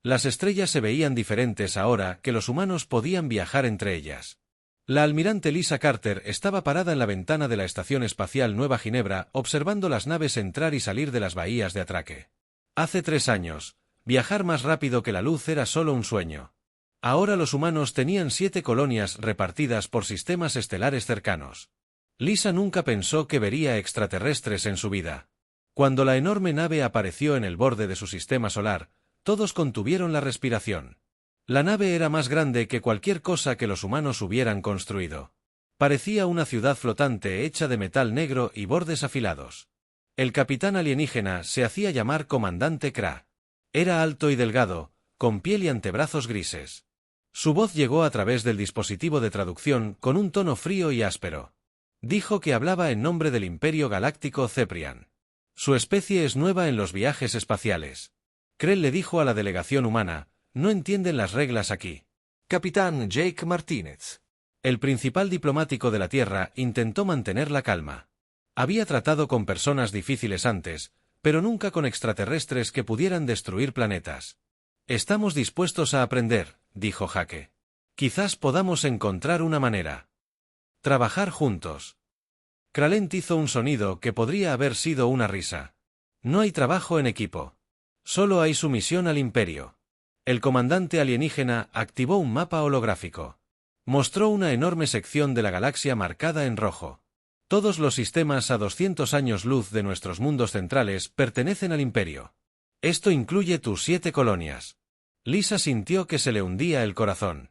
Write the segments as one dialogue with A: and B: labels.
A: Las estrellas se veían diferentes ahora que los humanos podían viajar entre ellas. La almirante Lisa Carter estaba parada en la ventana de la Estación Espacial Nueva Ginebra observando las naves entrar y salir de las bahías de atraque. Hace 3 años, viajar más rápido que la luz era solo un sueño. Ahora los humanos tenían 7 colonias repartidas por sistemas estelares cercanos. Lisa nunca pensó que vería extraterrestres en su vida. Cuando la enorme nave apareció en el borde de su sistema solar, todos contuvieron la respiración. La nave era más grande que cualquier cosa que los humanos hubieran construido. Parecía una ciudad flotante hecha de metal negro y bordes afilados. El capitán alienígena se hacía llamar Comandante Kra. Era alto y delgado, con piel y antebrazos grises. Su voz llegó a través del dispositivo de traducción con un tono frío y áspero. Dijo que hablaba en nombre del Imperio Galáctico Ceprian. Su especie es nueva en los viajes espaciales. Krell le dijo a la delegación humana: no entienden las reglas aquí.
B: Capitán Jake Martínez.
A: El principal diplomático de la Tierra intentó mantener la calma. Había tratado con personas difíciles antes, pero nunca con extraterrestres que pudieran destruir planetas. Estamos dispuestos a aprender, dijo Jake. Quizás podamos encontrar una manera. Trabajar juntos. Kralent hizo un sonido que podría haber sido una risa. No hay trabajo en equipo. Solo hay sumisión al Imperio. El comandante alienígena activó un mapa holográfico. Mostró una enorme sección de la galaxia marcada en rojo. Todos los sistemas a 200 años luz de nuestros mundos centrales pertenecen al Imperio. Esto incluye tus 7 colonias. Lisa sintió que se le hundía el corazón.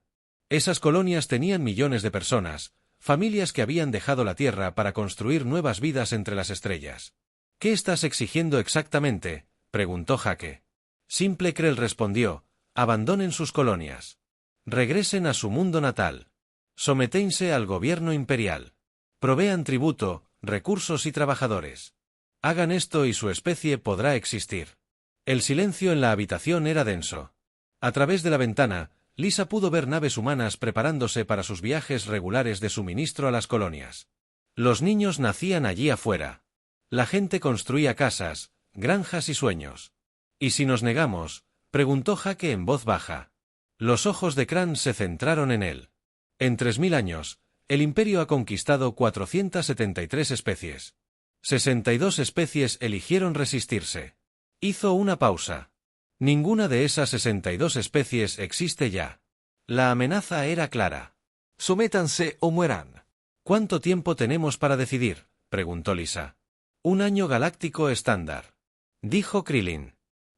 A: Esas colonias tenían millones de personas, familias que habían dejado la Tierra para construir nuevas vidas entre las estrellas. ¿Qué estás exigiendo exactamente?, preguntó Jake. Simple Krell respondió: abandonen sus colonias. Regresen a su mundo natal. Someténse al gobierno imperial. Provean tributo, recursos y trabajadores. Hagan esto y su especie podrá existir. El silencio en la habitación era denso. A través de la ventana, Lisa pudo ver naves humanas preparándose para sus viajes regulares de suministro a las colonias. Los niños nacían allí afuera. La gente construía casas, granjas y sueños. ¿Y si nos negamos?, preguntó Jake en voz baja. Los ojos de Kran se centraron en él. En 3000 años, el Imperio ha conquistado 473 especies. 62 especies eligieron resistirse. Hizo una pausa. Ninguna de esas 62 especies existe ya. La amenaza era clara.
B: Sométanse o mueran.
A: ¿Cuánto tiempo tenemos para decidir?, preguntó Lisa. 1 año galáctico estándar, dijo Krillin.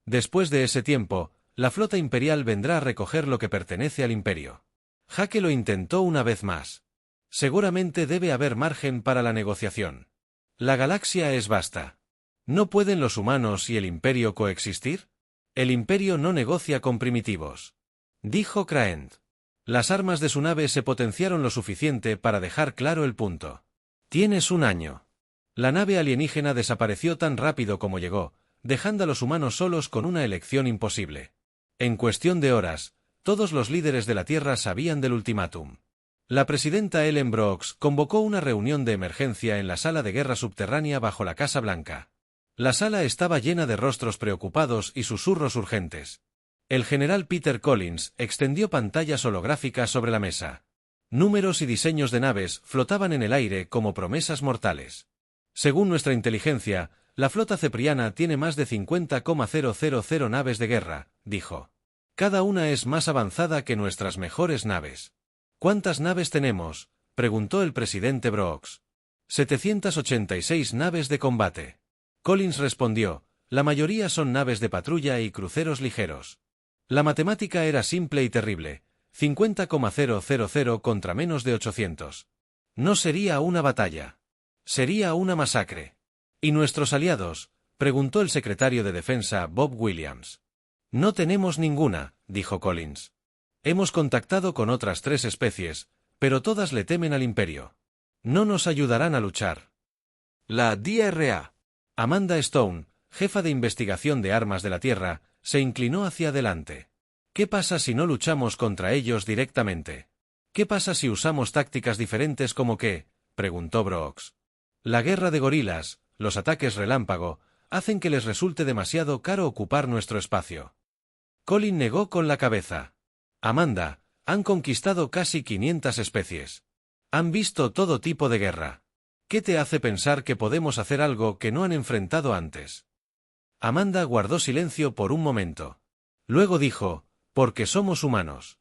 A: Después de ese tiempo, la flota imperial vendrá a recoger lo que pertenece al Imperio. Jake lo intentó una vez más. Seguramente debe haber margen para la negociación. La galaxia es vasta. ¿No pueden los humanos y el Imperio coexistir? El Imperio no negocia con primitivos, dijo Kraent. Las armas de su nave se potenciaron lo suficiente para dejar claro el punto. Tienes 1 año. La nave alienígena desapareció tan rápido como llegó, dejando a los humanos solos con una elección imposible. En cuestión de horas, todos los líderes de la Tierra sabían del ultimátum. La presidenta Ellen Brooks convocó una reunión de emergencia en la sala de guerra subterránea bajo la Casa Blanca. La sala estaba llena de rostros preocupados y susurros urgentes. El general Peter Collins extendió pantallas holográficas sobre la mesa. Números y diseños de naves flotaban en el aire como promesas mortales. Según nuestra inteligencia, la flota cepriana tiene más de 50,000 naves de guerra, dijo. Cada una es más avanzada que nuestras mejores naves. ¿Cuántas naves tenemos?, preguntó el presidente Brooks. 786 naves de combate. Collins respondió: la mayoría son naves de patrulla y cruceros ligeros. La matemática era simple y terrible: 50,000 contra menos de 800. No sería una batalla. Sería una masacre. ¿Y nuestros aliados?, preguntó el secretario de Defensa Bob Williams. No tenemos ninguna, dijo Collins. Hemos contactado con otras 3 especies, pero todas le temen al Imperio. No nos ayudarán a luchar.
B: La DRA.
A: Amanda Stone, jefa de investigación de armas de la Tierra, se inclinó hacia adelante. ¿Qué pasa si no luchamos contra ellos directamente? ¿Qué pasa si usamos tácticas diferentes como qué?, preguntó Brooks. La guerra de gorilas, los ataques relámpago, hacen que les resulte demasiado caro ocupar nuestro espacio. Colin negó con la cabeza. Amanda, han conquistado casi 500 especies. Han visto todo tipo de guerra. ¿Qué te hace pensar que podemos hacer algo que no han enfrentado antes? Amanda guardó silencio por un momento. Luego dijo, porque somos humanos.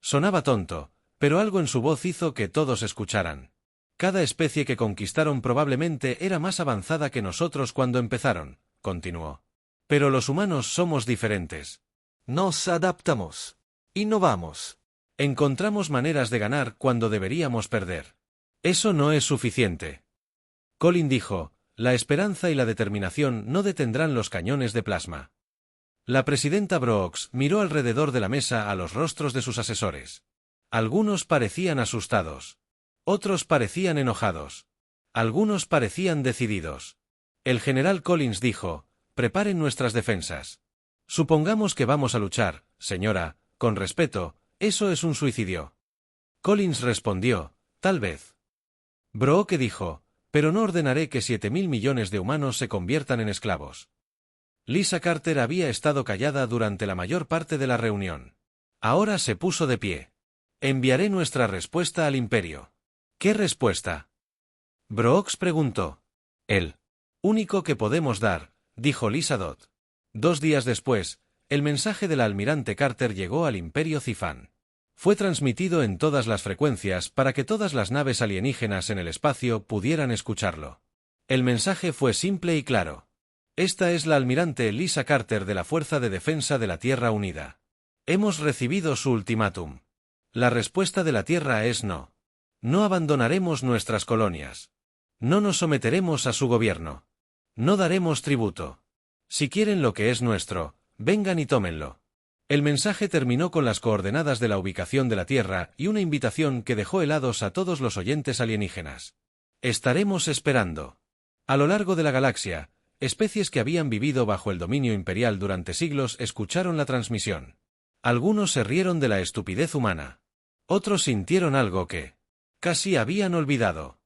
A: Sonaba tonto, pero algo en su voz hizo que todos escucharan. Cada especie que conquistaron probablemente era más avanzada que nosotros cuando empezaron, continuó. Pero los humanos somos diferentes.
B: Nos adaptamos. Innovamos.
A: Encontramos maneras de ganar cuando deberíamos perder. Eso no es suficiente. Colin dijo, la esperanza y la determinación no detendrán los cañones de plasma. La presidenta Brooks miró alrededor de la mesa a los rostros de sus asesores. Algunos parecían asustados. Otros parecían enojados. Algunos parecían decididos. El general Collins dijo, preparen nuestras defensas. Supongamos que vamos a luchar, señora, con respeto, eso es un suicidio. Collins respondió, tal vez. Brooke dijo, pero no ordenaré que 7.000 millones de humanos se conviertan en esclavos. Lisa Carter había estado callada durante la mayor parte de la reunión. Ahora se puso de pie. Enviaré nuestra respuesta al imperio. ¿Qué respuesta? Brooks preguntó. El único que podemos dar, dijo Lisa Dodd. 2 días después, el mensaje del almirante Carter llegó al imperio Zifan. Fue transmitido en todas las frecuencias para que todas las naves alienígenas en el espacio pudieran escucharlo. El mensaje fue simple y claro. Esta es la almirante Lisa Carter de la Fuerza de Defensa de la Tierra Unida. Hemos recibido su ultimátum. La respuesta de la Tierra es no. No abandonaremos nuestras colonias. No nos someteremos a su gobierno. No daremos tributo. Si quieren lo que es nuestro, vengan y tómenlo. El mensaje terminó con las coordenadas de la ubicación de la Tierra y una invitación que dejó helados a todos los oyentes alienígenas. Estaremos esperando. A lo largo de la galaxia, especies que habían vivido bajo el dominio imperial durante siglos escucharon la transmisión. Algunos se rieron de la estupidez humana. Otros sintieron algo que casi habían olvidado.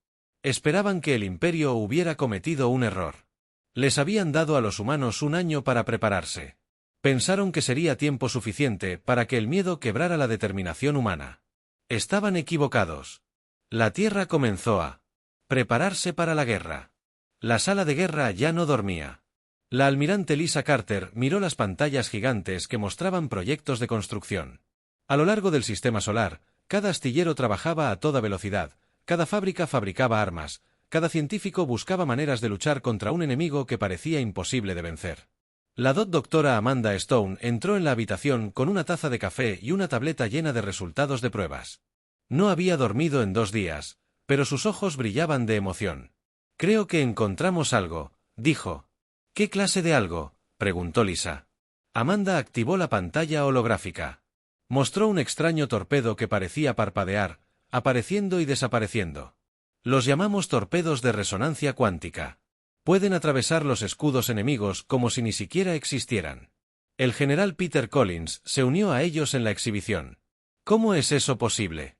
A: Esperaban que el imperio hubiera cometido un error. Les habían dado a los humanos 1 año para prepararse. Pensaron que sería tiempo suficiente para que el miedo quebrara la determinación humana. Estaban equivocados. La Tierra comenzó a prepararse para la guerra. La sala de guerra ya no dormía. La almirante Lisa Carter miró las pantallas gigantes que mostraban proyectos de construcción. A lo largo del sistema solar, cada astillero trabajaba a toda velocidad, cada fábrica fabricaba armas, cada científico buscaba maneras de luchar contra un enemigo que parecía imposible de vencer. La doctora Amanda Stone entró en la habitación con una taza de café y una tableta llena de resultados de pruebas. No había dormido en 2 días, pero sus ojos brillaban de emoción. Creo que encontramos algo, dijo. ¿Qué clase de algo?, preguntó Lisa. Amanda activó la pantalla holográfica. Mostró un extraño torpedo que parecía parpadear, apareciendo y desapareciendo. Los llamamos torpedos de resonancia cuántica. Pueden atravesar los escudos enemigos como si ni siquiera existieran. El general Peter Collins se unió a ellos en la exhibición. ¿Cómo es eso posible?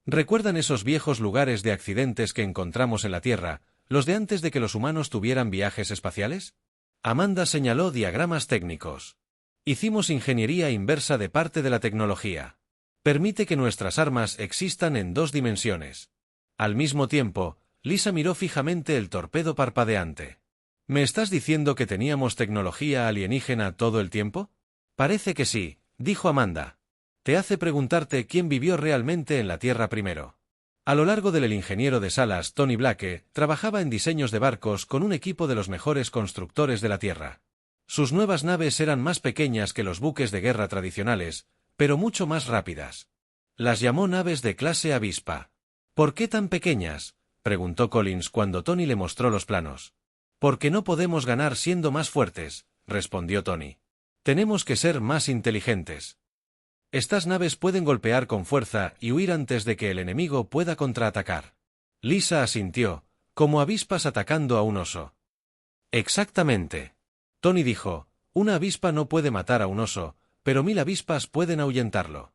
A: ¿Recuerdan esos viejos lugares de accidentes que encontramos en la Tierra, los de antes de que los humanos tuvieran viajes espaciales? Amanda señaló diagramas técnicos. Hicimos ingeniería inversa de parte de la tecnología. Permite que nuestras armas existan en 2 dimensiones. Al mismo tiempo, Lisa miró fijamente el torpedo parpadeante. ¿Me estás diciendo que teníamos tecnología alienígena todo el tiempo? Parece que sí, dijo Amanda. Te hace preguntarte quién vivió realmente en la Tierra primero. A lo largo del ingeniero de salas Tony Blake trabajaba en diseños de barcos con un equipo de los mejores constructores de la Tierra. Sus nuevas naves eran más pequeñas que los buques de guerra tradicionales, pero mucho más rápidas. Las llamó naves de clase avispa. ¿Por qué tan pequeñas?, preguntó Collins cuando Tony le mostró los planos. Porque no podemos ganar siendo más fuertes, respondió Tony. Tenemos que ser más inteligentes. Estas naves pueden golpear con fuerza y huir antes de que el enemigo pueda contraatacar. Lisa asintió, como avispas atacando a un oso. Exactamente. Tony dijo, una avispa no puede matar a un oso, pero 1000 avispas pueden ahuyentarlo.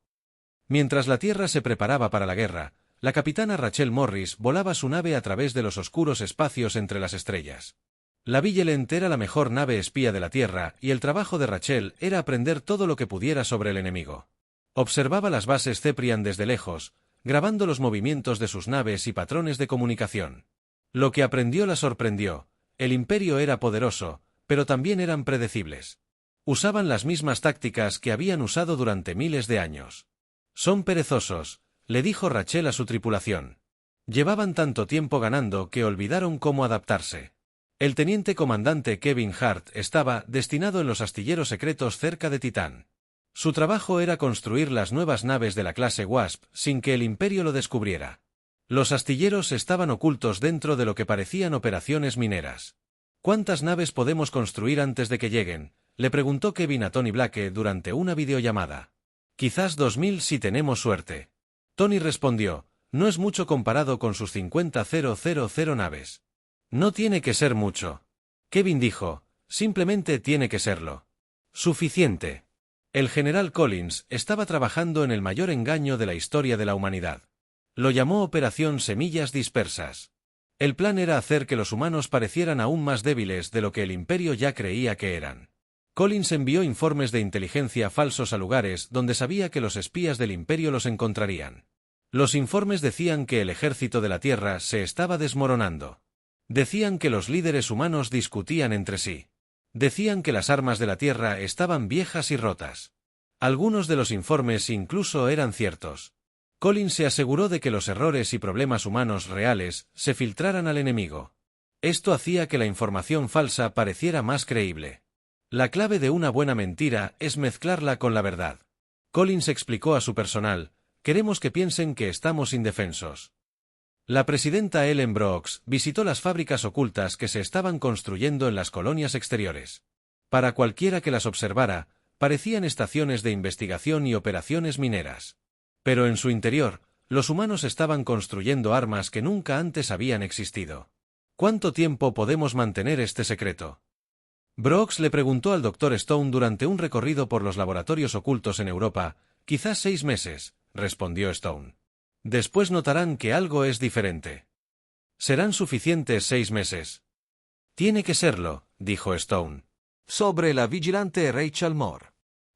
A: Mientras la Tierra se preparaba para la guerra, la capitana Rachel Morris volaba su nave a través de los oscuros espacios entre las estrellas. La Vigilant era la mejor nave espía de la Tierra y el trabajo de Rachel era aprender todo lo que pudiera sobre el enemigo. Observaba las bases Ceprian desde lejos, grabando los movimientos de sus naves y patrones de comunicación. Lo que aprendió la sorprendió. El Imperio era poderoso, pero también eran predecibles. Usaban las mismas tácticas que habían usado durante miles de años. Son perezosos, le dijo Rachel a su tripulación. Llevaban tanto tiempo ganando que olvidaron cómo adaptarse. El teniente comandante Kevin Hart estaba destinado en los astilleros secretos cerca de Titán. Su trabajo era construir las nuevas naves de la clase Wasp sin que el Imperio lo descubriera. Los astilleros estaban ocultos dentro de lo que parecían operaciones mineras. ¿Cuántas naves podemos construir antes de que lleguen?, le preguntó Kevin a Tony Blake durante una videollamada. Quizás 2000 si tenemos suerte. Tony respondió, no es mucho comparado con sus 50.000 naves. No tiene que ser mucho. Kevin dijo, simplemente tiene que serlo. Suficiente. El general Collins estaba trabajando en el mayor engaño de la historia de la humanidad. Lo llamó Operación Semillas Dispersas. El plan era hacer que los humanos parecieran aún más débiles de lo que el Imperio ya creía que eran. Collins envió informes de inteligencia falsos a lugares donde sabía que los espías del Imperio los encontrarían. Los informes decían que el ejército de la Tierra se estaba desmoronando. Decían que los líderes humanos discutían entre sí. Decían que las armas de la Tierra estaban viejas y rotas. Algunos de los informes incluso eran ciertos. Collins se aseguró de que los errores y problemas humanos reales se filtraran al enemigo. Esto hacía que la información falsa pareciera más creíble. La clave de una buena mentira es mezclarla con la verdad. Collins explicó a su personal, queremos que piensen que estamos indefensos. La presidenta Ellen Brooks visitó las fábricas ocultas que se estaban construyendo en las colonias exteriores. Para cualquiera que las observara, parecían estaciones de investigación y operaciones mineras. Pero en su interior, los humanos estaban construyendo armas que nunca antes habían existido. ¿Cuánto tiempo podemos mantener este secreto? Brooks le preguntó al Dr. Stone durante un recorrido por los laboratorios ocultos en Europa. Quizás 6 meses, respondió Stone. Después notarán que algo es diferente. ¿Serán suficientes 6 meses? Tiene que serlo, dijo Stone.
B: Sobre la vigilante Rachel Moore.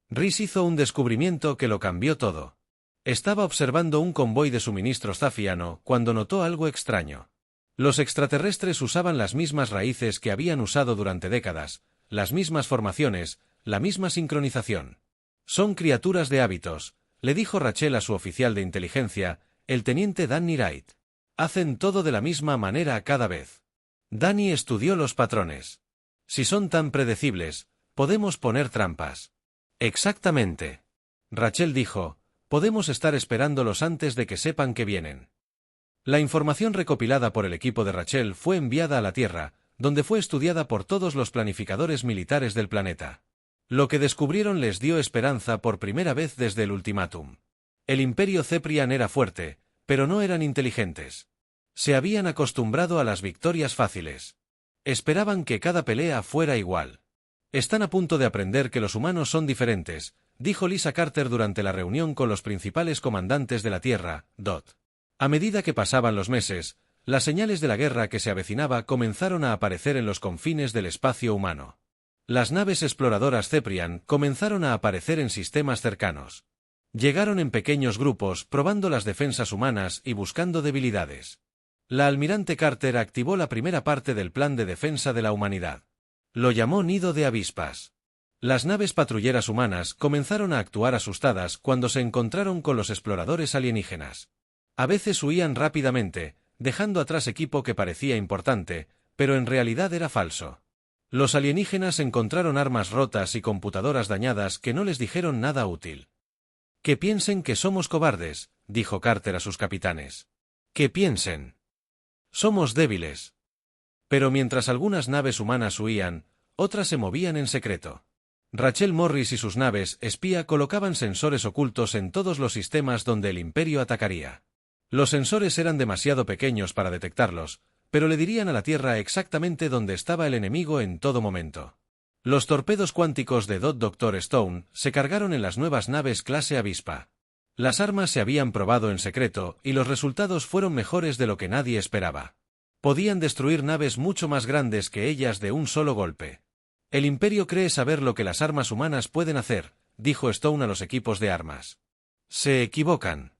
A: Rhys hizo un descubrimiento que lo cambió todo. Estaba observando un convoy de suministros zafiano cuando notó algo extraño. Los extraterrestres usaban las mismas raíces que habían usado durante décadas, las mismas formaciones, la misma sincronización. Son criaturas de hábitos, le dijo Rachel a su oficial de inteligencia, el teniente Danny Wright. Hacen todo de la misma manera cada vez. Danny estudió los patrones. Si son tan predecibles, podemos poner trampas. Exactamente. Rachel dijo, podemos estar esperándolos antes de que sepan que vienen. La información recopilada por el equipo de Rachel fue enviada a la Tierra, donde fue estudiada por todos los planificadores militares del planeta. Lo que descubrieron les dio esperanza por primera vez desde el ultimátum. El Imperio Ceprian era fuerte, pero no eran inteligentes. Se habían acostumbrado a las victorias fáciles. Esperaban que cada pelea fuera igual. Están a punto de aprender que los humanos son diferentes, dijo Lisa Carter durante la reunión con los principales comandantes de la Tierra, DOT. A medida que pasaban los meses, las señales de la guerra que se avecinaba comenzaron a aparecer en los confines del espacio humano. Las naves exploradoras Ceprian comenzaron a aparecer en sistemas cercanos. Llegaron en pequeños grupos probando las defensas humanas y buscando debilidades. La almirante Carter activó la primera parte del plan de defensa de la humanidad. Lo llamó Nido de Avispas. Las naves patrulleras humanas comenzaron a actuar asustadas cuando se encontraron con los exploradores alienígenas. A veces huían rápidamente, dejando atrás equipo que parecía importante, pero en realidad era falso. Los alienígenas encontraron armas rotas y computadoras dañadas que no les dijeron nada útil. Que piensen que somos cobardes, dijo Carter a sus capitanes. Que piensen. Somos débiles. Pero mientras algunas naves humanas huían, otras se movían en secreto. Rachel Morris y sus naves espía colocaban sensores ocultos en todos los sistemas donde el Imperio atacaría. Los sensores eran demasiado pequeños para detectarlos, pero le dirían a la Tierra exactamente dónde estaba el enemigo en todo momento. Los torpedos cuánticos de Dr. Stone se cargaron en las nuevas naves clase Avispa. Las armas se habían probado en secreto y los resultados fueron mejores de lo que nadie esperaba. Podían destruir naves mucho más grandes que ellas de un solo golpe. El Imperio cree saber lo que las armas humanas pueden hacer, dijo Stone a los equipos de armas. Se equivocan.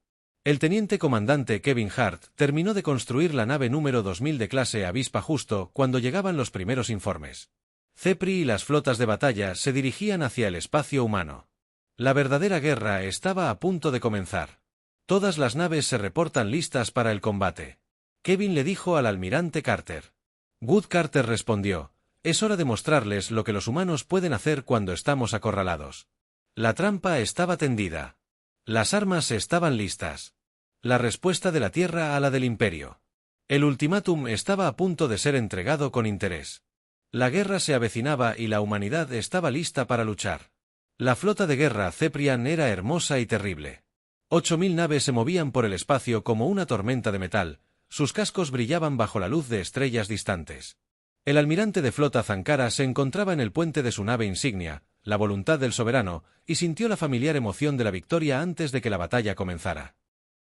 A: El teniente comandante Kevin Hart terminó de construir la nave número 2000 de clase Avispa justo cuando llegaban los primeros informes. Cepri y las flotas de batalla se dirigían hacia el espacio humano. La verdadera guerra estaba a punto de comenzar. Todas las naves se reportan listas para el combate. Kevin le dijo al almirante Carter. Wood Carter respondió, es hora de mostrarles lo que los humanos pueden hacer cuando estamos acorralados. La trampa estaba tendida. Las armas estaban listas. La respuesta de la Tierra a la del Imperio. El ultimátum estaba a punto de ser entregado con interés. La guerra se avecinaba y la humanidad estaba lista para luchar. La flota de guerra Ceprian era hermosa y terrible. 8000 naves se movían por el espacio como una tormenta de metal, sus cascos brillaban bajo la luz de estrellas distantes. El almirante de flota Zankara se encontraba en el puente de su nave insignia, la voluntad del soberano, y sintió la familiar emoción de la victoria antes de que la batalla comenzara.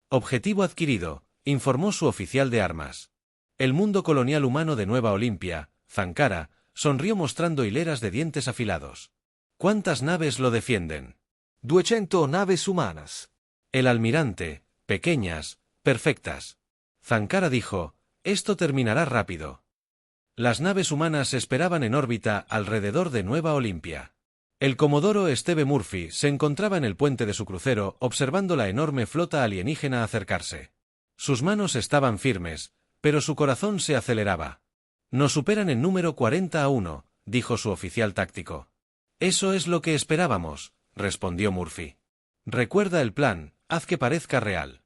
A: Objetivo adquirido, informó su oficial de armas. El mundo colonial humano de Nueva Olimpia, Zankara, sonrió mostrando hileras de dientes afilados. ¿Cuántas naves lo defienden?
B: 200 naves humanas.
A: El almirante, pequeñas, perfectas. Zankara dijo, esto terminará rápido. Las naves humanas esperaban en órbita alrededor de Nueva Olimpia. El comodoro Steve Murphy se encontraba en el puente de su crucero observando la enorme flota alienígena acercarse. Sus manos estaban firmes, pero su corazón se aceleraba. Nos superan en número 40-1, dijo su oficial táctico. Eso es lo que esperábamos, respondió Murphy. Recuerda el plan, haz que parezca real.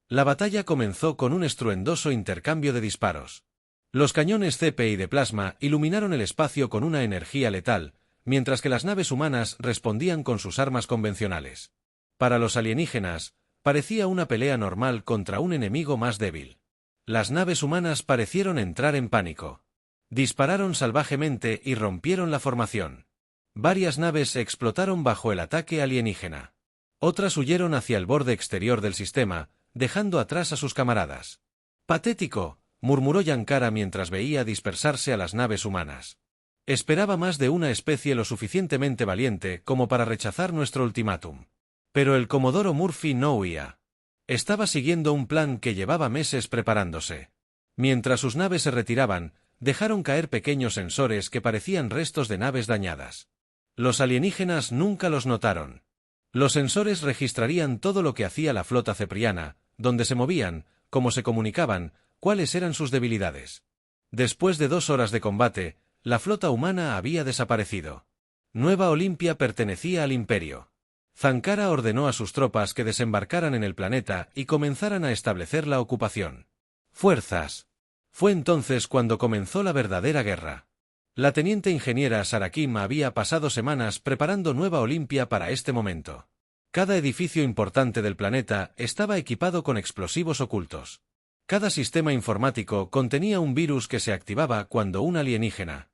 A: La batalla comenzó con un estruendoso intercambio de disparos. Los cañones CP y de plasma iluminaron el espacio con una energía letal, mientras que las naves humanas respondían con sus armas convencionales. Para los alienígenas, parecía una pelea normal contra un enemigo más débil. Las naves humanas parecieron entrar en pánico. Dispararon salvajemente y rompieron la formación. Varias naves explotaron bajo el ataque alienígena. Otras huyeron hacia el borde exterior del sistema, dejando atrás a sus camaradas. «Patético», murmuró Yankara mientras veía dispersarse a las naves humanas. Esperaba más de una especie lo suficientemente valiente como para rechazar nuestro ultimátum. Pero el comodoro Murphy no huía. Estaba siguiendo un plan que llevaba meses preparándose. Mientras sus naves se retiraban, dejaron caer pequeños sensores que parecían restos de naves dañadas. Los alienígenas nunca los notaron. Los sensores registrarían todo lo que hacía la flota cepriana, dónde se movían, cómo se comunicaban, cuáles eran sus debilidades. Después de 2 horas de combate, la flota humana había desaparecido. Nueva Olimpia pertenecía al Imperio. Zankara ordenó a sus tropas que desembarcaran en el planeta y comenzaran a establecer la ocupación. Fuerzas. Fue entonces cuando comenzó la verdadera guerra. La teniente ingeniera Sarakim había pasado semanas preparando Nueva Olimpia para este momento. Cada edificio importante del planeta estaba equipado con explosivos ocultos. Cada sistema informático contenía un virus que se activaba cuando un alienígena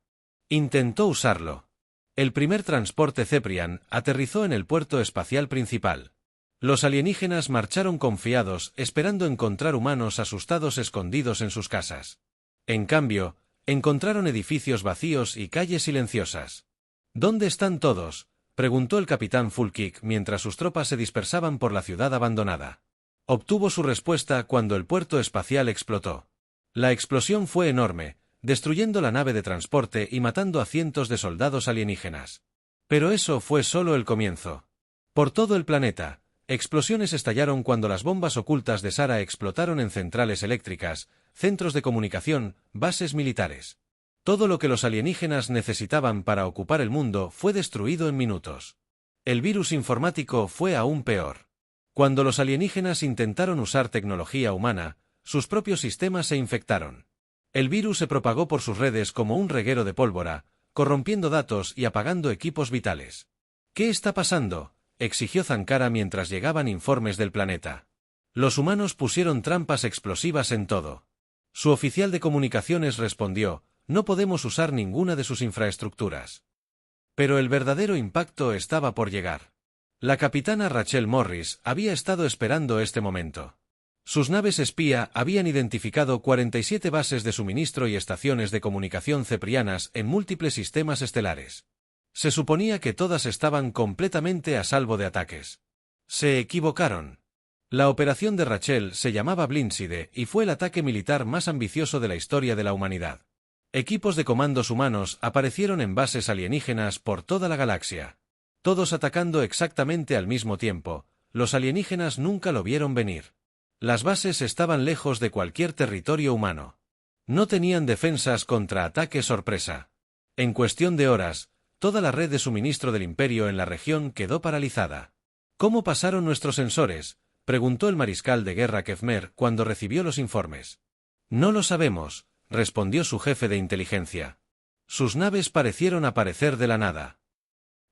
A: intentó usarlo. El primer transporte Ceprian aterrizó en el puerto espacial principal. Los alienígenas marcharon confiados, esperando encontrar humanos asustados escondidos en sus casas. En cambio, encontraron edificios vacíos y calles silenciosas. ¿Dónde están todos?, preguntó el capitán Fulkick mientras sus tropas se dispersaban por la ciudad abandonada. Obtuvo su respuesta cuando el puerto espacial explotó. La explosión fue enorme, destruyendo la nave de transporte y matando a cientos de soldados alienígenas. Pero eso fue solo el comienzo. Por todo el planeta, explosiones estallaron cuando las bombas ocultas de Sara explotaron en centrales eléctricas, centros de comunicación, bases militares. Todo lo que los alienígenas necesitaban para ocupar el mundo fue destruido en minutos. El virus informático fue aún peor. Cuando los alienígenas intentaron usar tecnología humana, sus propios sistemas se infectaron. El virus se propagó por sus redes como un reguero de pólvora, corrompiendo datos y apagando equipos vitales. ¿Qué está pasando?, exigió Zankara mientras llegaban informes del planeta. Los humanos pusieron trampas explosivas en todo. Su oficial de comunicaciones respondió, no podemos usar ninguna de sus infraestructuras. Pero el verdadero impacto estaba por llegar. La capitana Rachel Morris había estado esperando este momento. Sus naves espía habían identificado 47 bases de suministro y estaciones de comunicación ceprianas en múltiples sistemas estelares. Se suponía que todas estaban completamente a salvo de ataques. Se equivocaron. La operación de Rachel se llamaba Blindside y fue el ataque militar más ambicioso de la historia de la humanidad. Equipos de comandos humanos aparecieron en bases alienígenas por toda la galaxia. Todos atacando exactamente al mismo tiempo. Los alienígenas nunca lo vieron venir. Las bases estaban lejos de cualquier territorio humano. No tenían defensas contra ataque sorpresa. En cuestión de horas, toda la red de suministro del Imperio en la región quedó paralizada. ¿Cómo pasaron nuestros sensores?, preguntó el mariscal de guerra Kefmer cuando recibió los informes. No lo sabemos, respondió su jefe de inteligencia. Sus naves parecieron aparecer de la nada.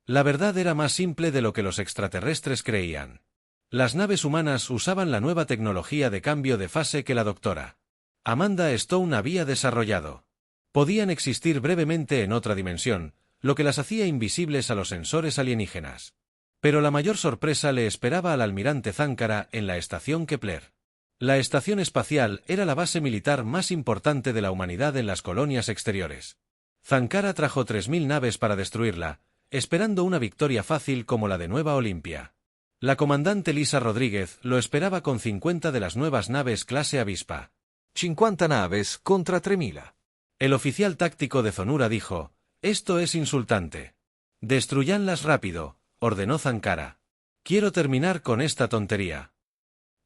A: La verdad era más simple de lo que los extraterrestres creían. Las naves humanas usaban la nueva tecnología de cambio de fase que la doctora Amanda Stone había desarrollado. Podían existir brevemente en otra dimensión, lo que las hacía invisibles a los sensores alienígenas. Pero la mayor sorpresa le esperaba al almirante Zankara en la estación Kepler. La estación espacial era la base militar más importante de la humanidad en las colonias exteriores. Zankara trajo 3000 naves para destruirla, esperando una victoria fácil como la de Nueva Olimpia. La comandante Lisa Rodríguez lo esperaba con 50 de las nuevas naves clase Avispa.
B: 50 naves contra 3000.
A: El oficial táctico de Zonura dijo: «Esto es insultante. Destruyanlas rápido», ordenó Zankara. «Quiero terminar con esta tontería».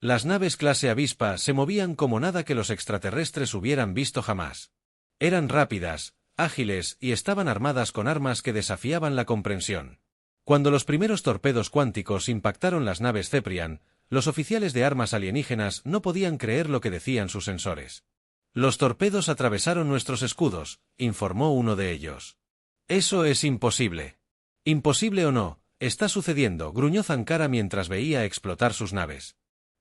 A: Las naves clase Avispa se movían como nada que los extraterrestres hubieran visto jamás. Eran rápidas, ágiles y estaban armadas con armas que desafiaban la comprensión. Cuando los primeros torpedos cuánticos impactaron las naves Ceprian, los oficiales de armas alienígenas no podían creer lo que decían sus sensores. «Los torpedos atravesaron nuestros escudos», informó uno de ellos. «Eso es imposible». «Imposible o no, está sucediendo», gruñó Zankara mientras veía explotar sus naves.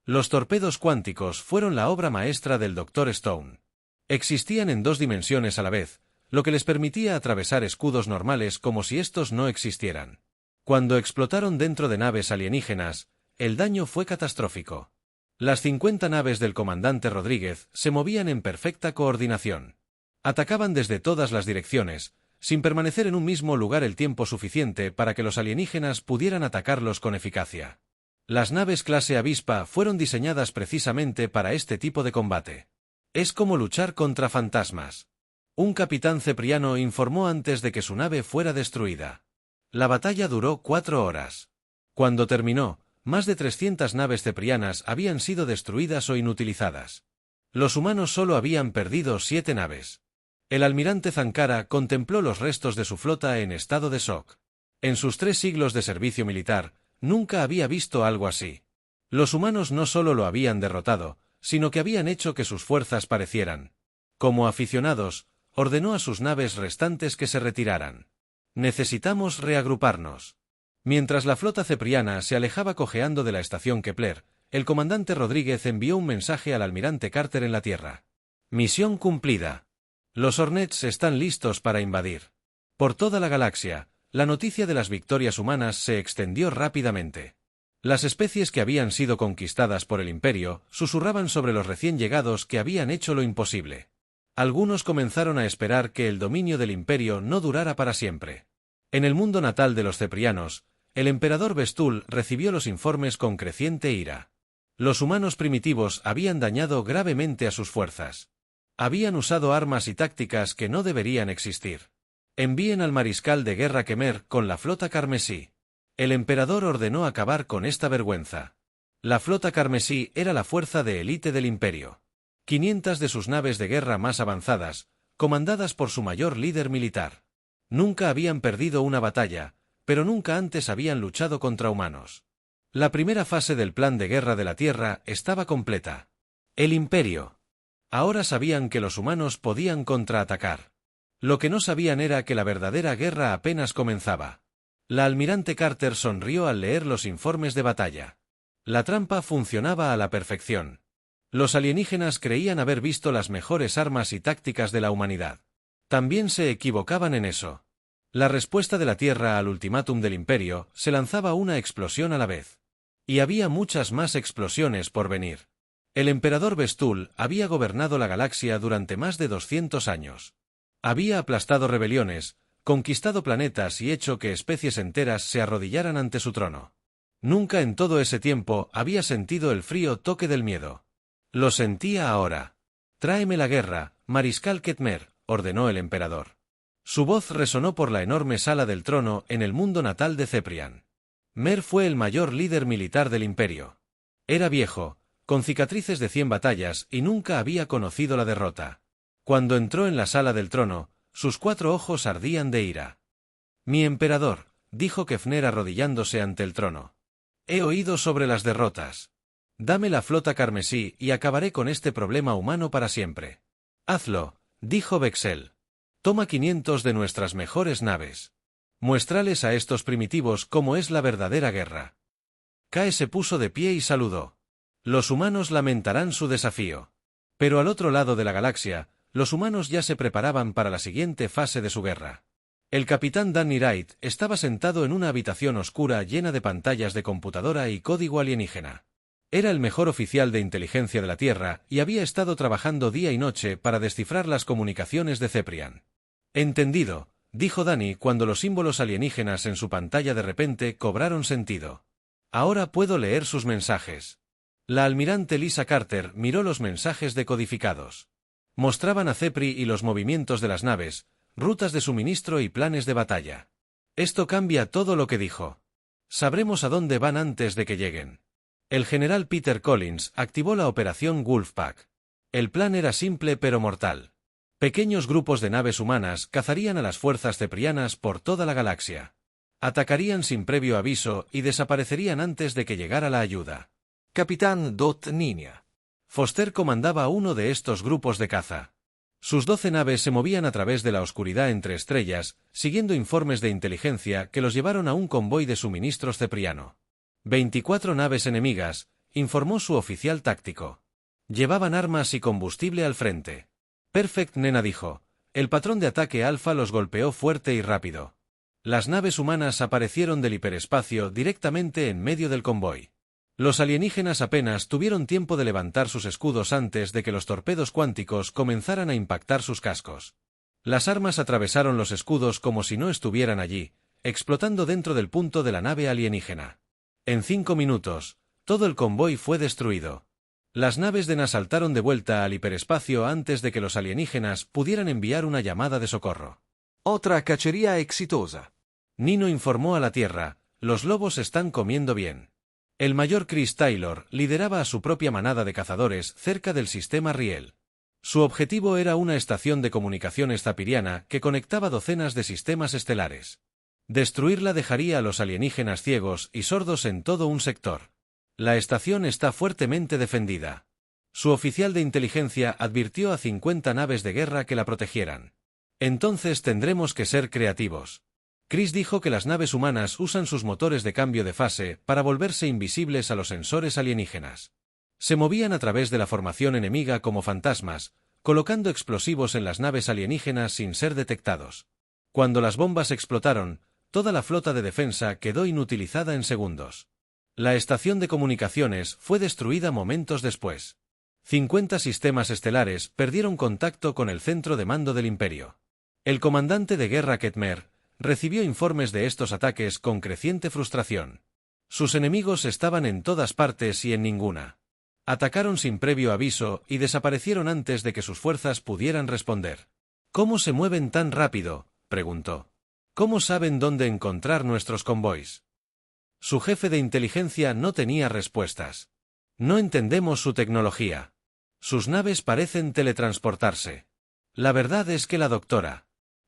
A: Los torpedos cuánticos fueron la obra maestra del Dr. Stone. Existían en 2 dimensiones a la vez, lo que les permitía atravesar escudos normales como si estos no existieran. Cuando explotaron dentro de naves alienígenas, el daño fue catastrófico. Las 50 naves del comandante Rodríguez se movían en perfecta coordinación. Atacaban desde todas las direcciones, sin permanecer en un mismo lugar el tiempo suficiente para que los alienígenas pudieran atacarlos con eficacia. Las naves clase Avispa fueron diseñadas precisamente para este tipo de combate. Es como luchar contra fantasmas. Un capitán cepriano informó antes de que su nave fuera destruida. La batalla duró 4 horas. Cuando terminó, más de 300 naves ceprianas habían sido destruidas o inutilizadas. Los humanos solo habían perdido 7 naves. El almirante Zankara contempló los restos de su flota en estado de shock. En sus 3 siglos de servicio militar, nunca había visto algo así. Los humanos no solo lo habían derrotado, sino que habían hecho que sus fuerzas parecieran. Como aficionados, ordenó a sus naves restantes que se retiraran. «Necesitamos reagruparnos». Mientras la flota cepriana se alejaba cojeando de la estación Kepler, el comandante Rodríguez envió un mensaje al almirante Carter en la Tierra. «Misión cumplida. Los Hornets están listos para invadir». Por toda la galaxia, la noticia de las victorias humanas se extendió rápidamente. Las especies que habían sido conquistadas por el Imperio susurraban sobre los recién llegados que habían hecho lo imposible. Algunos comenzaron a esperar que el dominio del Imperio no durara para siempre. En el mundo natal de los ceprianos, el emperador Bestul recibió los informes con creciente ira. Los humanos primitivos habían dañado gravemente a sus fuerzas. Habían usado armas y tácticas que no deberían existir. «Envíen al mariscal de guerra Kemer con la flota carmesí». El emperador ordenó acabar con esta vergüenza. La flota carmesí era la fuerza de élite del Imperio. 500 de sus naves de guerra más avanzadas, comandadas por su mayor líder militar. Nunca habían perdido una batalla, pero nunca antes habían luchado contra humanos. La primera fase del plan de guerra de la Tierra estaba completa. El Imperio. Ahora sabían que los humanos podían contraatacar. Lo que no sabían era que la verdadera guerra apenas comenzaba. La almirante Carter sonrió al leer los informes de batalla. La trampa funcionaba a la perfección. Los alienígenas creían haber visto las mejores armas y tácticas de la humanidad. También se equivocaban en eso. La respuesta de la Tierra al ultimátum del Imperio se lanzaba una explosión a la vez. Y había muchas más explosiones por venir. El emperador Bestul había gobernado la galaxia durante más de 200 años. Había aplastado rebeliones, conquistado planetas y hecho que especies enteras se arrodillaran ante su trono. Nunca en todo ese tiempo había sentido el frío toque del miedo. Lo sentía ahora. «Tráeme la guerra, mariscal Ketmer», ordenó el emperador. Su voz resonó por la enorme sala del trono en el mundo natal de Ceprian. Mer fue el mayor líder militar del imperio. Era viejo, con cicatrices de 100 batallas y nunca había conocido la derrota. Cuando entró en la sala del trono, sus 4 ojos ardían de ira. «Mi emperador», dijo Kefner arrodillándose ante el trono. «He oído sobre las derrotas. Dame la flota carmesí y acabaré con este problema humano para siempre». «Hazlo», dijo Vexel. «Toma 500 de nuestras mejores naves. Muéstrales a estos primitivos cómo es la verdadera guerra». Kae se puso de pie y saludó. Los humanos lamentarán su desafío. Pero al otro lado de la galaxia, los humanos ya se preparaban para la siguiente fase de su guerra. El capitán Danny Wright estaba sentado en una habitación oscura llena de pantallas de computadora y código alienígena. Era el mejor oficial de inteligencia de la Tierra y había estado trabajando día y noche para descifrar las comunicaciones de Ceprian. «Entendido», dijo Danny cuando los símbolos alienígenas en su pantalla de repente cobraron sentido. «Ahora puedo leer sus mensajes». La almirante Lisa Carter miró los mensajes decodificados. Mostraban a Cepri y los movimientos de las naves, rutas de suministro y planes de batalla. «Esto cambia todo lo que dijo. Sabremos a dónde van antes de que lleguen». El general Peter Collins activó la operación Wolfpack. El plan era simple pero mortal. Pequeños grupos de naves humanas cazarían a las fuerzas ceprianas por toda la galaxia. Atacarían sin previo aviso y desaparecerían antes de que llegara la ayuda.
B: Capitán Dot Ninia.
A: Foster comandaba uno de estos grupos de caza. Sus 12 naves se movían a través de la oscuridad entre estrellas, siguiendo informes de inteligencia que los llevaron a un convoy de suministros cepriano. 24 naves enemigas, informó su oficial táctico. Llevaban armas y combustible al frente. Perfect Nena dijo. El patrón de ataque Alfa los golpeó fuerte y rápido. Las naves humanas aparecieron del hiperespacio directamente en medio del convoy. Los alienígenas apenas tuvieron tiempo de levantar sus escudos antes de que los torpedos cuánticos comenzaran a impactar sus cascos. Las armas atravesaron los escudos como si no estuvieran allí, explotando dentro del punto de la nave alienígena. En 5 minutos, todo el convoy fue destruido. Las naves de Na saltaron de vuelta al hiperespacio antes de que los alienígenas pudieran enviar una llamada de socorro.
B: Otra cacería exitosa.
A: Nino informó a la Tierra, los lobos están comiendo bien. El mayor Chris Taylor lideraba a su propia manada de cazadores cerca del sistema Riel. Su objetivo era una estación de comunicaciones zapiriana que conectaba docenas de sistemas estelares. Destruirla dejaría a los alienígenas ciegos y sordos en todo un sector. La estación está fuertemente defendida. Su oficial de inteligencia advirtió a 50 naves de guerra que la protegieran. Entonces tendremos que ser creativos. Chris dijo que las naves humanas usan sus motores de cambio de fase para volverse invisibles a los sensores alienígenas. Se movían a través de la formación enemiga como fantasmas, colocando explosivos en las naves alienígenas sin ser detectados. Cuando las bombas explotaron, toda la flota de defensa quedó inutilizada en segundos. La estación de comunicaciones fue destruida momentos después. 50 sistemas estelares perdieron contacto con el centro de mando del Imperio. El comandante de guerra Ketmer recibió informes de estos ataques con creciente frustración. Sus enemigos estaban en todas partes y en ninguna. Atacaron sin previo aviso y desaparecieron antes de que sus fuerzas pudieran responder. «¿Cómo se mueven tan rápido?», preguntó. «¿Cómo saben dónde encontrar nuestros convoys?». Su jefe de inteligencia no tenía respuestas. «No entendemos su tecnología. Sus naves parecen teletransportarse. La verdad es que la doctora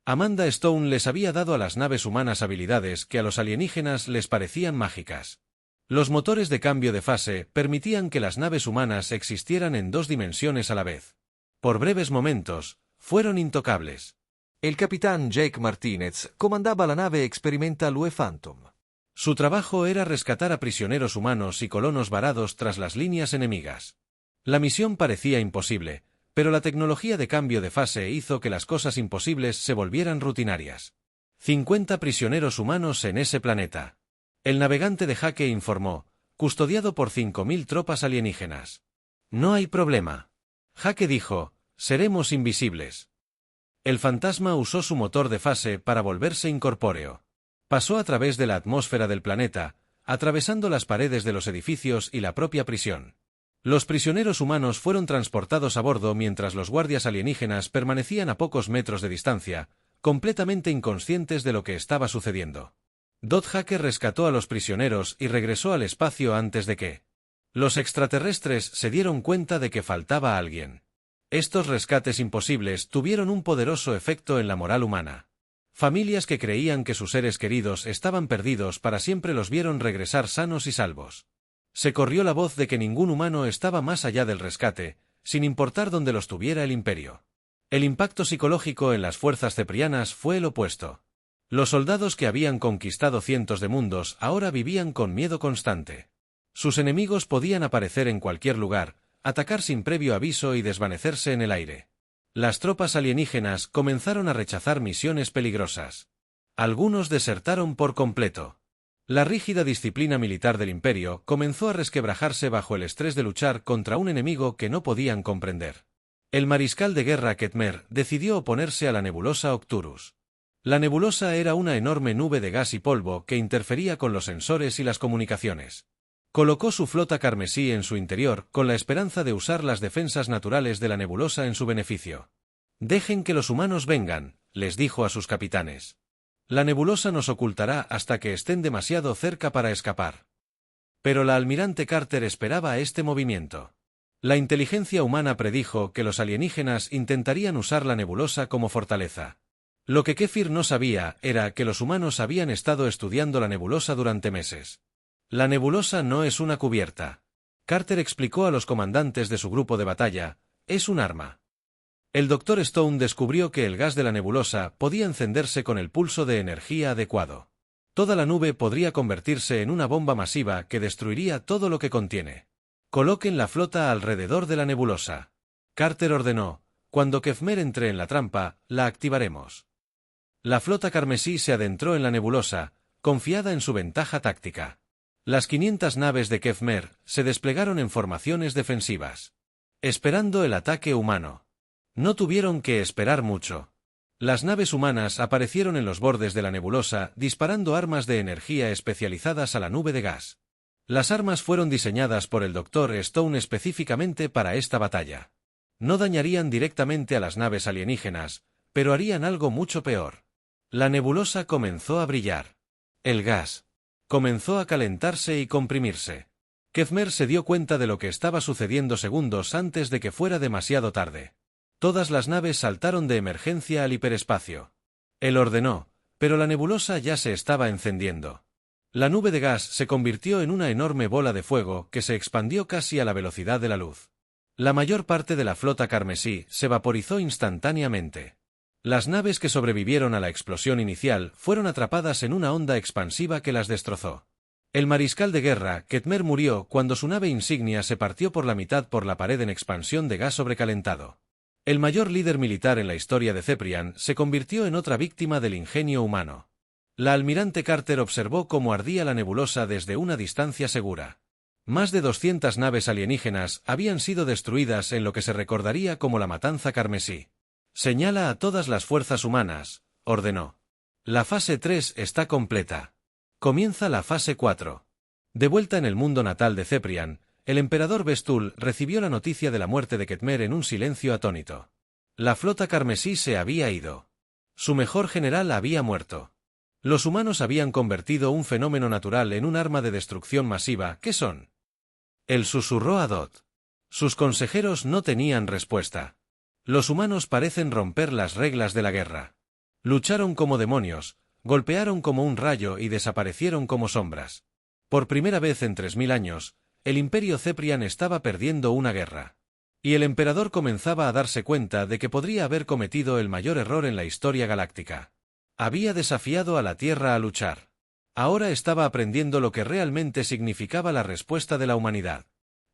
A: Amanda Stone les había dado a las naves humanas habilidades que a los alienígenas les parecían mágicas. Los motores de cambio de fase permitían que las naves humanas existieran en 2 dimensiones a la vez. Por breves momentos, fueron intocables.
B: El capitán Jake Martínez comandaba la nave experimental UE Phantom.
A: Su trabajo era rescatar a prisioneros humanos y colonos varados tras las líneas enemigas. La misión parecía imposible, pero la tecnología de cambio de fase hizo que las cosas imposibles se volvieran rutinarias. 50 prisioneros humanos en ese planeta. El navegante de jaque informó, custodiado por 5000 tropas alienígenas. No hay problema. Jake dijo, seremos invisibles. El fantasma usó su motor de fase para volverse incorpóreo. Pasó a través de la atmósfera del planeta, atravesando las paredes de los edificios y la propia prisión. Los prisioneros humanos fueron transportados a bordo mientras los guardias alienígenas permanecían a pocos metros de distancia, completamente inconscientes de lo que estaba sucediendo. Jake rescató a los prisioneros y regresó al espacio antes de que los extraterrestres se dieron cuenta de que faltaba alguien. Estos rescates imposibles tuvieron un poderoso efecto en la moral humana. Familias que creían que sus seres queridos estaban perdidos para siempre los vieron regresar sanos y salvos. Se corrió la voz de que ningún humano estaba más allá del rescate, sin importar dónde los tuviera el Imperio. El impacto psicológico en las fuerzas ceprianas fue el opuesto. Los soldados que habían conquistado cientos de mundos ahora vivían con miedo constante. Sus enemigos podían aparecer en cualquier lugar, atacar sin previo aviso y desvanecerse en el aire. Las tropas alienígenas comenzaron a rechazar misiones peligrosas. Algunos desertaron por completo. La rígida disciplina militar del Imperio comenzó a resquebrajarse bajo el estrés de luchar contra un enemigo que no podían comprender. El mariscal de guerra Ketmer decidió oponerse a la nebulosa Octurus. La nebulosa era una enorme nube de gas y polvo que interfería con los sensores y las comunicaciones. Colocó su flota carmesí en su interior con la esperanza de usar las defensas naturales de la nebulosa en su beneficio. «Dejen que los humanos vengan», les dijo a sus capitanes. «La nebulosa nos ocultará hasta que estén demasiado cerca para escapar». Pero la almirante Carter esperaba este movimiento. La inteligencia humana predijo que los alienígenas intentarían usar la nebulosa como fortaleza. Lo que Kefir no sabía era que los humanos habían estado estudiando la nebulosa durante meses. La nebulosa no es una cubierta. Carter explicó a los comandantes de su grupo de batalla, es un arma. El Dr. Stone descubrió que el gas de la nebulosa podía encenderse con el pulso de energía adecuado. Toda la nube podría convertirse en una bomba masiva que destruiría todo lo que contiene. Coloquen la flota alrededor de la nebulosa. Carter ordenó, cuando Kefmer entre en la trampa, la activaremos. La flota carmesí se adentró en la nebulosa, confiada en su ventaja táctica. Las 500 naves de Kefmer se desplegaron en formaciones defensivas, esperando el ataque humano. No tuvieron que esperar mucho. Las naves humanas aparecieron en los bordes de la nebulosa disparando armas de energía especializadas a la nube de gas. Las armas fueron diseñadas por el Dr. Stone específicamente para esta batalla. No dañarían directamente a las naves alienígenas, pero harían algo mucho peor. La nebulosa comenzó a brillar. El gas comenzó a calentarse y comprimirse. Kefmer se dio cuenta de lo que estaba sucediendo segundos antes de que fuera demasiado tarde. Todas las naves saltaron de emergencia al hiperespacio. Él ordenó, pero la nebulosa ya se estaba encendiendo. La nube de gas se convirtió en una enorme bola de fuego que se expandió casi a la velocidad de la luz. La mayor parte de la flota carmesí se vaporizó instantáneamente. Las naves que sobrevivieron a la explosión inicial fueron atrapadas en una onda expansiva que las destrozó. El mariscal de guerra, Ketmer, murió cuando su nave insignia se partió por la mitad por la pared en expansión de gas sobrecalentado. El mayor líder militar en la historia de Ceprian se convirtió en otra víctima del ingenio humano. La almirante Carter observó cómo ardía la nebulosa desde una distancia segura. Más de 200 naves alienígenas habían sido destruidas en lo que se recordaría como la matanza carmesí. «Señala a todas las fuerzas humanas», ordenó. «La fase 3 está completa. Comienza la fase 4». De vuelta en el mundo natal de Ceprian, el emperador Bestul recibió la noticia de la muerte de Ketmer en un silencio atónito. La flota carmesí se había ido. Su mejor general había muerto. Los humanos habían convertido un fenómeno natural en un arma de destrucción masiva. ¿Qué son? Él susurró a Dot. Sus consejeros no tenían respuesta. Los humanos parecen romper las reglas de la guerra. Lucharon como demonios, golpearon como un rayo y desaparecieron como sombras. Por primera vez en 3000 años, el Imperio Ceprian estaba perdiendo una guerra. Y el emperador comenzaba a darse cuenta de que podría haber cometido el mayor error en la historia galáctica. Había desafiado a la Tierra a luchar. Ahora estaba aprendiendo lo que realmente significaba la respuesta de la humanidad.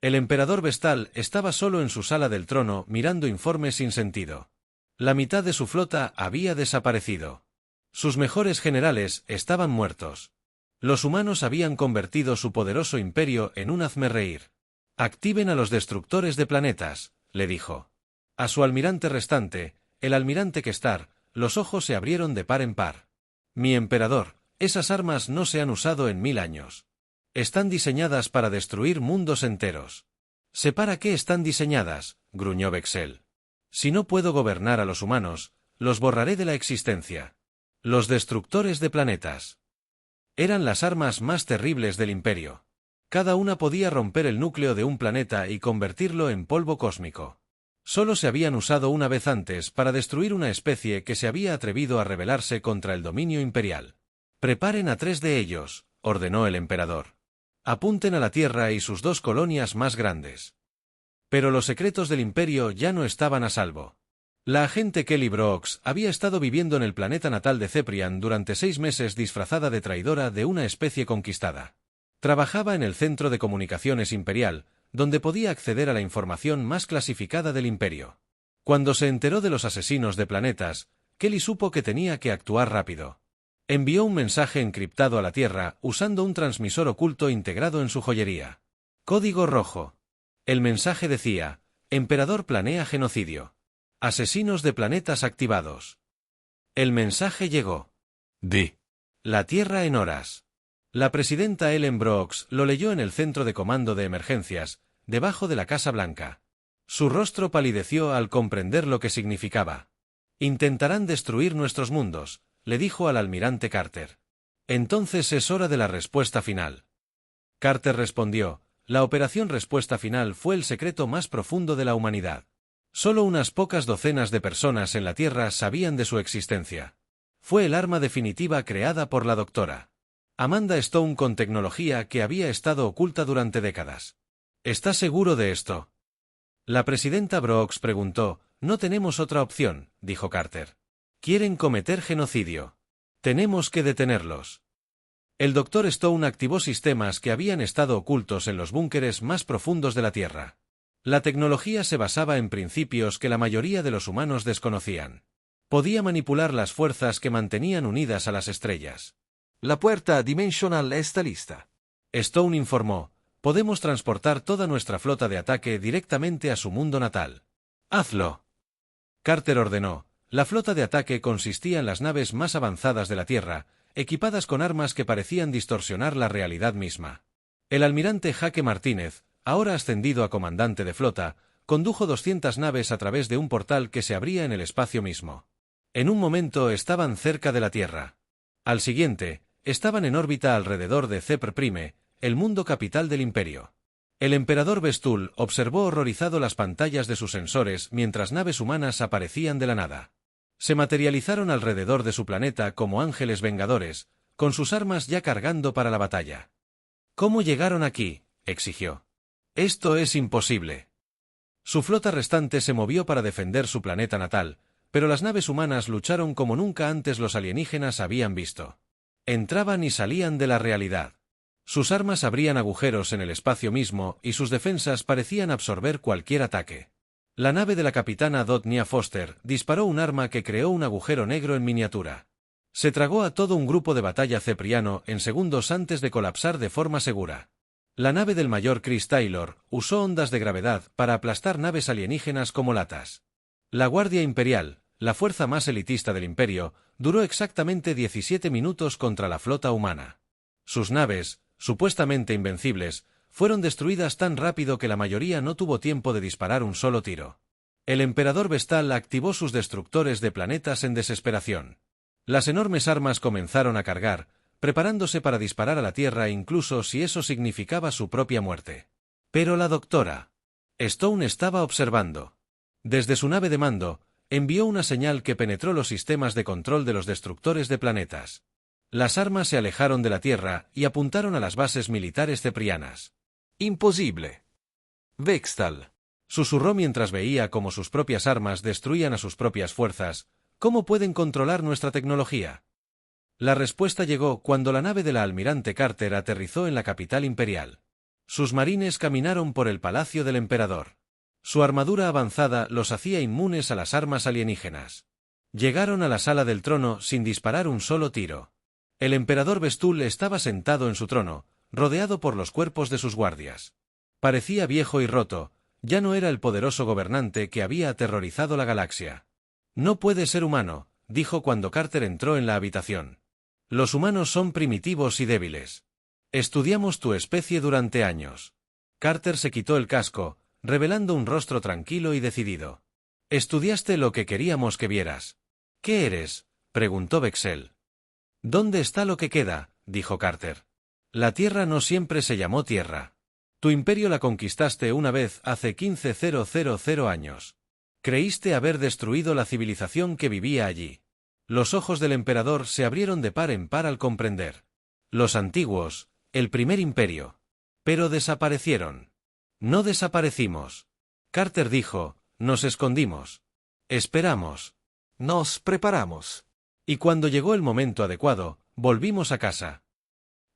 A: El emperador Vestal estaba solo en su sala del trono mirando informes sin sentido. La mitad de su flota había desaparecido. Sus mejores generales estaban muertos. Los humanos habían convertido su poderoso imperio en un hazmerreír. Activen a los destructores de planetas, le dijo. A su almirante restante, el almirante Kestar, los ojos se abrieron de par en par. Mi emperador, esas armas no se han usado en 1000 años. Están diseñadas para destruir mundos enteros. ¿Sé para qué están diseñadas?, gruñó Vexel. Si no puedo gobernar a los humanos, los borraré de la existencia. Los destructores de planetas. Eran las armas más terribles del Imperio. Cada una podía romper el núcleo de un planeta y convertirlo en polvo cósmico. Solo se habían usado una vez antes para destruir una especie que se había atrevido a rebelarse contra el dominio imperial. Preparen a 3 de ellos, ordenó el emperador. Apunten a la Tierra y sus 2 colonias más grandes. Pero los secretos del Imperio ya no estaban a salvo. La agente Kelly Brooks había estado viviendo en el planeta natal de Ceprian durante 6 meses disfrazada de traidora de una especie conquistada. Trabajaba en el Centro de Comunicaciones Imperial, donde podía acceder a la información más clasificada del Imperio. Cuando se enteró de los asesinos de planetas, Kelly supo que tenía que actuar rápido. Envió un mensaje encriptado a la Tierra usando un transmisor oculto integrado en su joyería. Código rojo. El mensaje decía: Emperador planea genocidio. Asesinos de planetas activados. El mensaje llegó. La Tierra en horas. La presidenta Ellen Brooks lo leyó en el centro de comando de emergencias, debajo de la Casa Blanca. Su rostro palideció al comprender lo que significaba. Intentarán destruir nuestros mundos, le dijo al almirante Carter. Entonces es hora de la respuesta final. Carter respondió: la operación Respuesta Final fue el secreto más profundo de la humanidad. Solo unas pocas docenas de personas en la Tierra sabían de su existencia. Fue el arma definitiva creada por la doctora Amanda Stone con tecnología que había estado oculta durante décadas. ¿Está seguro de esto? La presidenta Brooks preguntó. No tenemos otra opción, dijo Carter. Quieren cometer genocidio. Tenemos que detenerlos. El Dr. Stone activó sistemas que habían estado ocultos en los búnkeres más profundos de la Tierra. La tecnología se basaba en principios que la mayoría de los humanos desconocían. Podía manipular las fuerzas que mantenían unidas a las estrellas.
B: La puerta dimensional está lista.
A: Stone informó. Podemos transportar toda nuestra flota de ataque directamente a su mundo natal. ¡Hazlo! Carter ordenó. La flota de ataque consistía en las naves más avanzadas de la Tierra, equipadas con armas que parecían distorsionar la realidad misma. El almirante Jaque Martínez, ahora ascendido a comandante de flota, condujo 200 naves a través de un portal que se abría en el espacio mismo. En un momento estaban cerca de la Tierra. Al siguiente, estaban en órbita alrededor de Cepr Prime, el mundo capital del Imperio. El emperador Bestul observó horrorizado las pantallas de sus sensores mientras naves humanas aparecían de la nada. Se materializaron alrededor de su planeta como ángeles vengadores, con sus armas ya cargando para la batalla. ¿Cómo llegaron aquí?, exigió. Esto es imposible. Su flota restante se movió para defender su planeta natal, pero las naves humanas lucharon como nunca antes los alienígenas habían visto. Entraban y salían de la realidad. Sus armas abrían agujeros en el espacio mismo y sus defensas parecían absorber cualquier ataque. La nave de la capitana Dotnia Foster disparó un arma que creó un agujero negro en miniatura. Se tragó a todo un grupo de batalla cepriano en segundos antes de colapsar de forma segura. La nave del mayor Chris Taylor usó ondas de gravedad para aplastar naves alienígenas como latas. La Guardia Imperial, la fuerza más elitista del Imperio, duró exactamente 17 minutos contra la flota humana. Sus naves, supuestamente invencibles, fueron destruidas tan rápido que la mayoría no tuvo tiempo de disparar un solo tiro. El emperador Vestal activó sus destructores de planetas en desesperación. Las enormes armas comenzaron a cargar, preparándose para disparar a la Tierra incluso si eso significaba su propia muerte. Pero la doctora Stone estaba observando. Desde su nave de mando, envió una señal que penetró los sistemas de control de los destructores de planetas. Las armas se alejaron de la Tierra y apuntaron a las bases militares ceprianas.
B: Imposible. Vextal,
A: susurró mientras veía cómo sus propias armas destruían a sus propias fuerzas. ¿Cómo pueden controlar nuestra tecnología? La respuesta llegó cuando la nave de la almirante Carter aterrizó en la capital imperial. Sus marines caminaron por el palacio del emperador. Su armadura avanzada los hacía inmunes a las armas alienígenas. Llegaron a la sala del trono sin disparar un solo tiro. El emperador Bestul estaba sentado en su trono, rodeado por los cuerpos de sus guardias. Parecía viejo y roto, ya no era el poderoso gobernante que había aterrorizado la galaxia. No puede ser humano, dijo cuando Carter entró en la habitación. Los humanos son primitivos y débiles. Estudiamos tu especie durante años. Carter se quitó el casco, revelando un rostro tranquilo y decidido. Estudiaste lo que queríamos que vieras. ¿Qué eres?, preguntó Bexel. ¿Dónde está lo que queda?, dijo Carter. La Tierra no siempre se llamó Tierra. Tu imperio la conquistaste una vez hace 15,000 años. Creíste haber destruido la civilización que vivía allí. Los ojos del emperador se abrieron de par en par al comprender. Los antiguos, el primer imperio. Pero desaparecieron. No desaparecimos. Carter dijo, nos escondimos. Esperamos.
B: Nos preparamos.
A: Y cuando llegó el momento adecuado, volvimos a casa.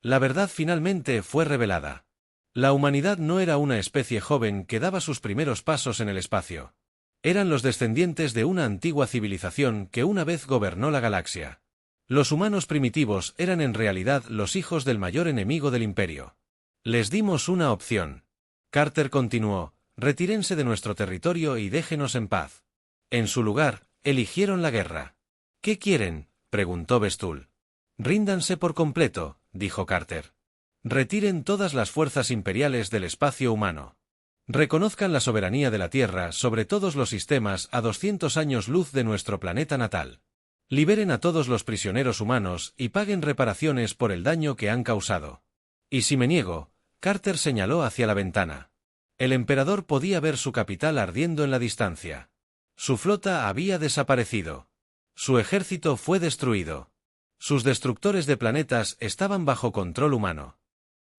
A: La verdad finalmente fue revelada. La humanidad no era una especie joven que daba sus primeros pasos en el espacio. Eran los descendientes de una antigua civilización que una vez gobernó la galaxia. Los humanos primitivos eran en realidad los hijos del mayor enemigo del imperio. Les dimos una opción. Carter continuó, retírense de nuestro territorio y déjenos en paz. En su lugar, eligieron la guerra. ¿Qué quieren?, preguntó Bestul. Ríndanse por completo, dijo Carter. Retiren todas las fuerzas imperiales del espacio humano. Reconozcan la soberanía de la Tierra sobre todos los sistemas a 200 años luz de nuestro planeta natal. Liberen a todos los prisioneros humanos y paguen reparaciones por el daño que han causado. Y si me niego, Carter señaló hacia la ventana. El emperador podía ver su capital ardiendo en la distancia. Su flota había desaparecido. Su ejército fue destruido. Sus destructores de planetas estaban bajo control humano.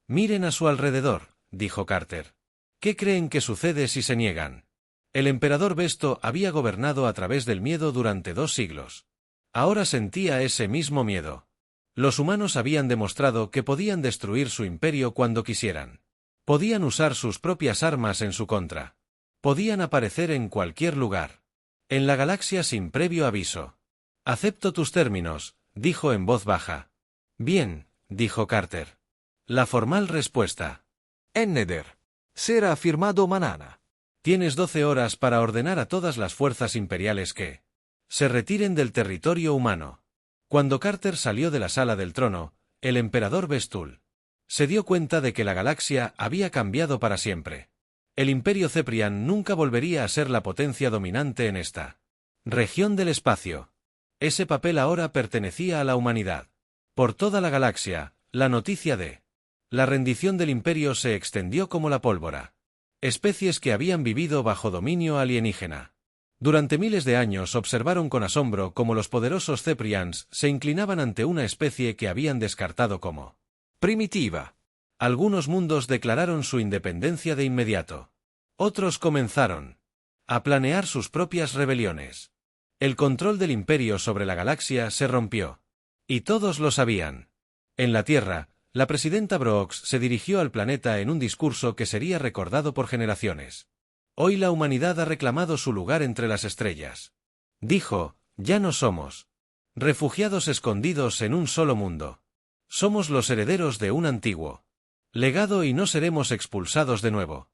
A: Miren a su alrededor, dijo Carter. ¿Qué creen que sucede si se niegan? El emperador Besto había gobernado a través del miedo durante 2 siglos. Ahora sentía ese mismo miedo. Los humanos habían demostrado que podían destruir su imperio cuando quisieran. Podían usar sus propias armas en su contra. Podían aparecer en cualquier lugar. En la galaxia sin previo aviso. Acepto tus términos, dijo en voz baja. Bien, dijo Carter. La formal respuesta.
B: Enneder. Será firmado mañana.
A: Tienes 12 horas para ordenar a todas las fuerzas imperiales que se retiren del territorio humano. Cuando Carter salió de la sala del trono, el emperador Bestul se dio cuenta de que la galaxia había cambiado para siempre. El imperio Ceprian nunca volvería a ser la potencia dominante en esta región del espacio. Ese papel ahora pertenecía a la humanidad. Por toda la galaxia, la noticia de la rendición del imperio se extendió como la pólvora. Especies que habían vivido bajo dominio alienígena. Durante miles de años observaron con asombro cómo los poderosos Ceprians se inclinaban ante una especie que habían descartado como primitiva. Algunos mundos declararon su independencia de inmediato. Otros comenzaron a planear sus propias rebeliones. El control del imperio sobre la galaxia se rompió. Y todos lo sabían. En la Tierra, la presidenta Brooks se dirigió al planeta en un discurso que sería recordado por generaciones. Hoy la humanidad ha reclamado su lugar entre las estrellas. Dijo, ya no somos refugiados escondidos en un solo mundo. Somos los herederos de un antiguo legado y no seremos expulsados de nuevo.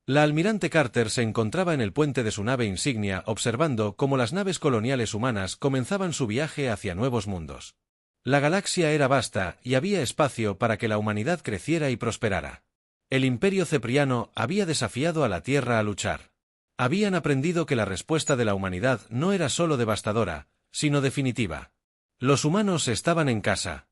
A: La almirante Carter se encontraba en el puente de su nave insignia observando cómo las naves coloniales humanas comenzaban su viaje hacia nuevos mundos. La galaxia era vasta y había espacio para que la humanidad creciera y prosperara. El imperio cepriano había desafiado a la Tierra a luchar. Habían aprendido que la respuesta de la humanidad no era solo devastadora, sino definitiva. Los humanos estaban en casa.